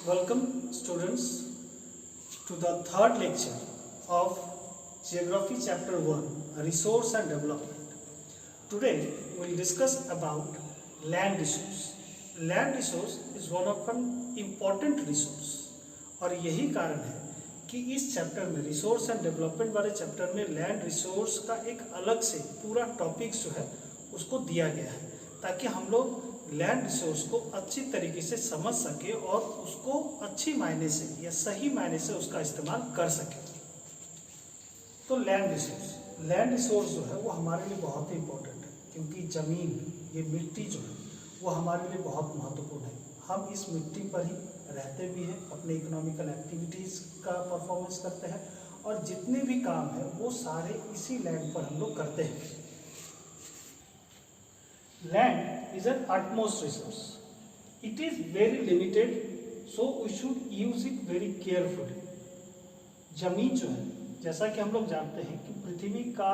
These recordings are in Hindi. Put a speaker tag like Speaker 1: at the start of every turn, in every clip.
Speaker 1: Welcome students to the third lecture of Geography chapter 1, Resource and Development. Today we will discuss about land resource. Land resource is one of an important resource और यही कारण है कि इस चैप्टर में रिसोर्स एंड डेवलपमेंट वाले चैप्टर में लैंड रिसोर्स का एक अलग से पूरा टॉपिक जो है उसको दिया गया है ताकि हम लोग लैंड रिसोर्स को अच्छी तरीके से समझ सके और उसको अच्छी मायने से या सही मायने से उसका इस्तेमाल कर सके। तो लैंड रिसोर्स जो है वो हमारे लिए बहुत ही इम्पोर्टेंट है क्योंकि ज़मीन, ये मिट्टी जो है वो हमारे लिए बहुत महत्वपूर्ण है। हम इस मिट्टी पर ही रहते भी हैं, अपने इकोनॉमिकल एक्टिविटीज़ का परफॉर्मेंस करते हैं और जितने भी काम हैं वो सारे इसी लैंड पर हम लोग करते हैं। Land is an utmost resource. It is very limited, so we should use it very carefully. जमीन जो है, जैसा कि हम लोग जानते हैं कि पृथ्वी का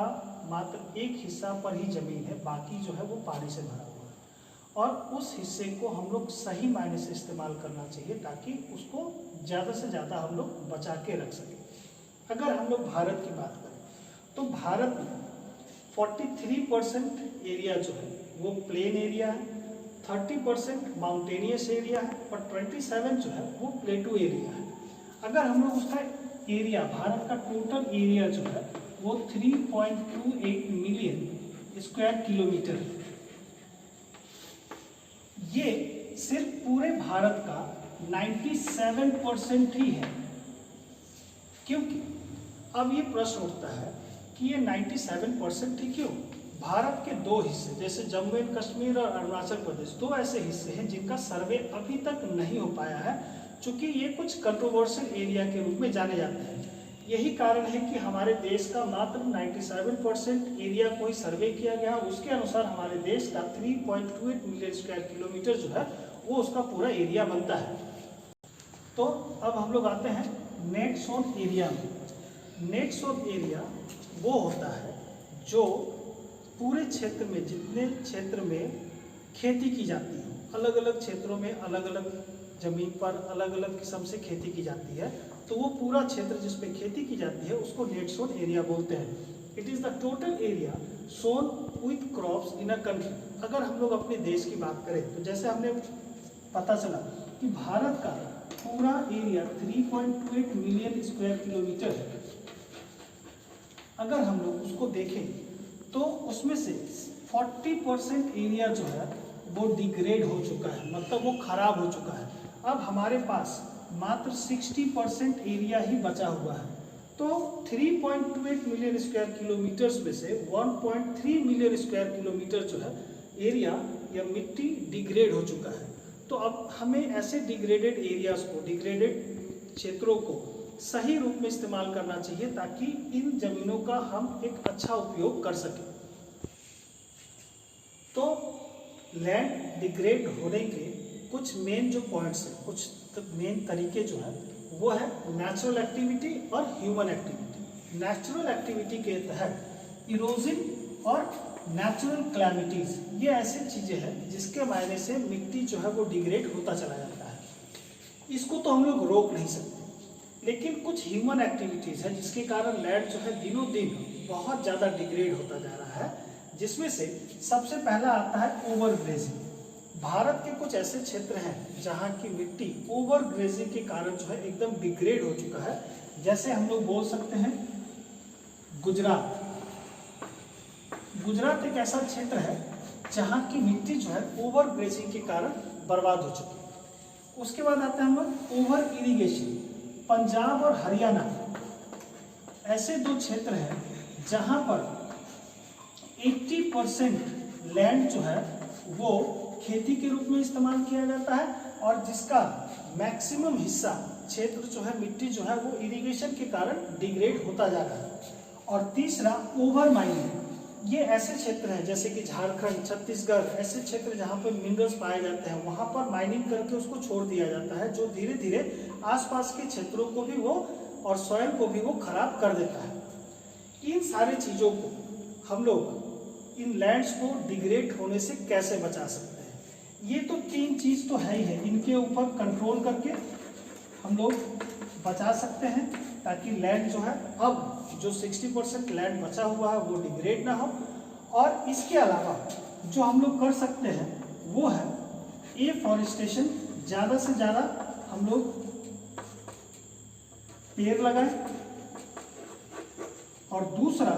Speaker 1: मात्र एक हिस्सा पर ही जमीन है, बाकी जो है वो पानी से भरा हुआ है और उस हिस्से को हम लोग सही मायने से इस्तेमाल करना चाहिए ताकि उसको ज़्यादा से ज़्यादा हम लोग बचा के रख सकें। अगर हम लोग भारत की बात करें तो भारत में 43% एरिया जो है वो प्लेन एरिया है, 30% माउंटेनियस एरिया है और 27 जो है वो प्लेटू एरिया है। अगर हम लोग उसका एरिया, भारत का टोटल एरिया जो है वो 3.28 मिलियन स्क्वायर किलोमीटर है। ये सिर्फ पूरे भारत का 97% ही है। क्योंकि अब ये प्रश्न उठता है कि ये 97% ही क्यों? भारत के दो हिस्से जैसे जम्मू एंड कश्मीर और अरुणाचल प्रदेश, दो ऐसे हिस्से हैं जिनका सर्वे अभी तक नहीं हो पाया है क्योंकि ये कुछ कंट्रोवर्शियल एरिया के रूप में जाने जाते हैं। यही कारण है कि हमारे देश का मात्र 97% एरिया को ही सर्वे किया गया। उसके अनुसार हमारे देश का 3.28 मिलियन स्क्वायर किलोमीटर जो है वो उसका पूरा एरिया बनता है। तो अब हम लोग आते हैं नेट सोन एरिया में। नेट सोन एरिया वो होता है जो पूरे क्षेत्र में, जितने क्षेत्र में खेती की जाती है, अलग अलग क्षेत्रों में अलग अलग ज़मीन पर अलग अलग किस्म से खेती की जाती है, तो वो पूरा क्षेत्र जिसमें खेती की जाती है उसको नेट सोन एरिया बोलते हैं। It is the total area sown with crops in a country. अगर हम लोग अपने देश की बात करें तो जैसे हमने पता चला कि भारत का पूरा एरिया 3.28 मिलियन स्क्वायर किलोमीटर है। अगर हम लोग उसको देखें तो उसमें से 40% एरिया जो है वो डिग्रेड हो चुका है, मतलब वो खराब हो चुका है। अब हमारे पास मात्र 60% एरिया ही बचा हुआ है। तो 3.28 मिलियन स्क्वायर किलोमीटर्स में से 1.3 मिलियन स्क्वायर किलोमीटर जो है एरिया या मिट्टी डिग्रेड हो चुका है। तो अब हमें ऐसे डिग्रेडेड एरियाज को, डिग्रेडेड क्षेत्रों को सही रूप में इस्तेमाल करना चाहिए ताकि इन जमीनों का हम एक अच्छा उपयोग कर सकें। तो लैंड डिग्रेड होने के कुछ मेन जो पॉइंट्स हैं, कुछ मेन तरीके जो है वो है नेचुरल एक्टिविटी और ह्यूमन एक्टिविटी। नेचुरल एक्टिविटी के तहत इरोजन और नेचुरल क्लैमिटीज, ये ऐसी चीज़ें हैं जिसके मायने से मिट्टी जो है वो डिग्रेड होता चला जाता है। इसको तो हम लोग रोक नहीं सकते, लेकिन कुछ ह्यूमन एक्टिविटीज़ है जिसके कारण लैंड जो है दिनों दिन बहुत ज़्यादा डिग्रेड होता जा रहा है, जिसमें से सबसे पहला आता है ओवर ग्रेजिंग। भारत के कुछ ऐसे क्षेत्र हैं जहाँ की मिट्टी ओवर ग्रेजिंग के कारण जो है एकदम डिग्रेड हो चुका है। जैसे हम लोग बोल सकते हैं गुजरात। गुजरात एक ऐसा क्षेत्र है जहाँ की मिट्टी जो है ओवर ग्रेजिंग के कारण बर्बाद हो चुकी है। उसके बाद आता है हम लोग ओवर इरिगेशन। पंजाब और हरियाणा ऐसे दो क्षेत्र हैं जहां पर 80% लैंड जो है वो खेती के रूप में इस्तेमाल किया जाता है और जिसका मैक्सिमम हिस्सा क्षेत्र जो है, मिट्टी जो है वो इरिगेशन के कारण डिग्रेड होता जा रहा है। और तीसरा ओवर माइनिंग। ये ऐसे क्षेत्र हैं जैसे कि झारखंड, छत्तीसगढ़, ऐसे क्षेत्र जहाँ पे मिनरल्स पाए जाते हैं, वहाँ पर माइनिंग करके उसको छोड़ दिया जाता है, जो धीरे धीरे आसपास के क्षेत्रों को भी वो और सॉइल को भी वो खराब कर देता है। इन सारी चीज़ों को हम लोग इन लैंड्स को डिग्रेड होने से कैसे बचा सकते हैं? ये तो तीन चीज़ तो है ही है। इनके ऊपर कंट्रोल करके हम लोग बचा सकते हैं, ताकि लैंड जो है, अब जो 60% लैंड बचा हुआ है वो डिग्रेड ना हो। और इसके अलावा जो हम लोग कर सकते हैं वो है एफॉरेस्टेशन, ज़्यादा से ज़्यादा हम लोग पेड़ लगाएं। और दूसरा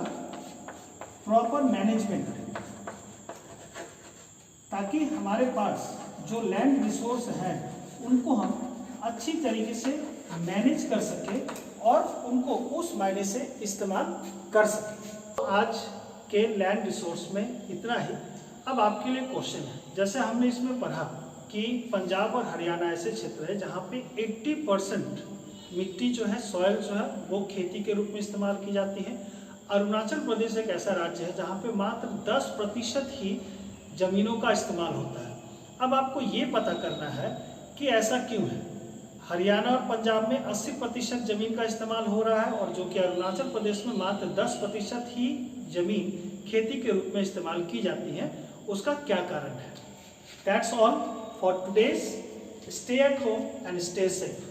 Speaker 1: प्रॉपर मैनेजमेंट करें, ताकि हमारे पास जो लैंड रिसोर्स हैं उनको हम अच्छी तरीके से मैनेज कर सकें और उनको उस मायने से इस्तेमाल कर सकें। तो आज के लैंड रिसोर्स में इतना ही। अब आपके लिए क्वेश्चन है, जैसे हमने इसमें पढ़ा कि पंजाब और हरियाणा ऐसे क्षेत्र है जहाँ पे 80% मिट्टी जो है, सॉइल जो है, वो खेती के रूप में इस्तेमाल की जाती है। अरुणाचल प्रदेश एक ऐसा राज्य है जहाँ पे मात्र 10% ही ज़मीनों का इस्तेमाल होता है। अब आपको ये पता करना है कि ऐसा क्यों है। हरियाणा और पंजाब में 80% ज़मीन का इस्तेमाल हो रहा है, और जो कि अरुणाचल प्रदेश में मात्र 10% ही ज़मीन खेती के रूप में इस्तेमाल की जाती है। उसका क्या कारण है? That's all for today's. Stay at home and stay safe.